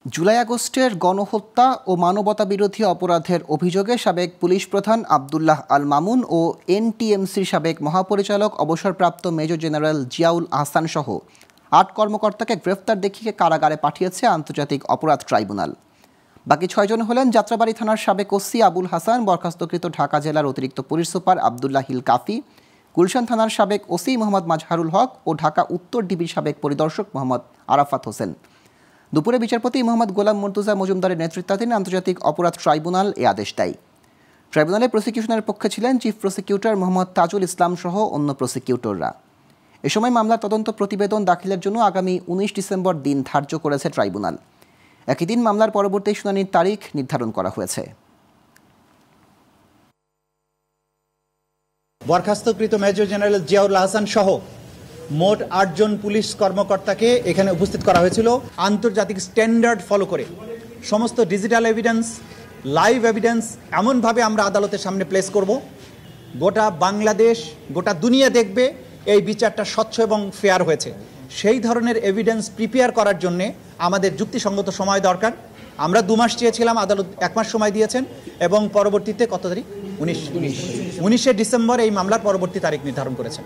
জুলাই আগস্টের গণহত্যা ও মানবতাবিরোধী অপরাধের অভিযোগে সাবেক পুলিশ প্রধান আব্দুল্লাহ আল মামুন ও এনটিএমসির সাবেক মহাপরিচালক অবসরপ্রাপ্ত মেজর জেনারেল জিয়াউল আহসান সহ ৮ কর্মকর্তাকে গ্রেফতার দেখিয়ে কারাগারে পাঠিয়েছে আন্তর্জাতিক অপরাধ ট্রাইব্যুনাল। বাকি ৬ জন হলেন যাত্রাবাড়ী থানার সাবেক ওসি আবুল হাসান, বরখাস্তকৃত ঢাকা জেলার অতিরিক্ত পুলিশ সুপার আবদুল্লাহ হিল কাফি, গুলশান থানার সাবেক ওসি মোহাম্মদ মাজহারুল হক ও ঢাকা উত্তর ডিবির সাবেক পরিদর্শক মোহাম্মদ আরাফাত হোসেন। দুপুরে বিচারপতি মোহাম্মদ গোলাম মুর্তুজা মজুমদারের নেতৃত্বাধীন আন্তর্জাতিক অপরাধ ট্রাইব্যুনাল এ আদেশ দেয়। ট্রাইব্যুনালে প্রসিকিউশনের পক্ষে ছিলেন চিফ প্রসিকিউটর মোহাম্মদ তাজুল ইসলাম সহ অন্য প্রসিকিউটররা। এ সময় মামলার তদন্ত প্রতিবেদন দাখিলের জন্য আগামী ১৯ ডিসেম্বর দিন ধার্য করেছে ট্রাইব্যুনাল। একই দিন মামলার পরবর্তী শুনানির তারিখ নির্ধারণ করা হয়েছে। বরখাস্তকৃত মেজর জেনারেল জিয়াউল আহসান সহ মোট ৮ জন পুলিশ কর্মকর্তাকে এখানে উপস্থিত করা হয়েছিল আন্তর্জাতিক স্ট্যান্ডার্ড ফলো করে। সমস্ত ডিজিটাল এভিডেন্স, লাইভ এভিডেন্স এমনভাবে আমরা আদালতের সামনে প্লেস করব, গোটা বাংলাদেশ, গোটা দুনিয়া দেখবে এই বিচারটা স্বচ্ছ এবং ফেয়ার হয়েছে। সেই ধরনের এভিডেন্স প্রিপেয়ার করার জন্যে আমাদের যুক্তিসঙ্গত সময় দরকার। আমরা ২ মাস চেয়েছিলাম, আদালত ১ মাস সময় দিয়েছেন এবং পরবর্তীতে কত তারিখ ১৯ ডিসেম্বর এই মামলার পরবর্তী তারিখ নির্ধারণ করেছেন।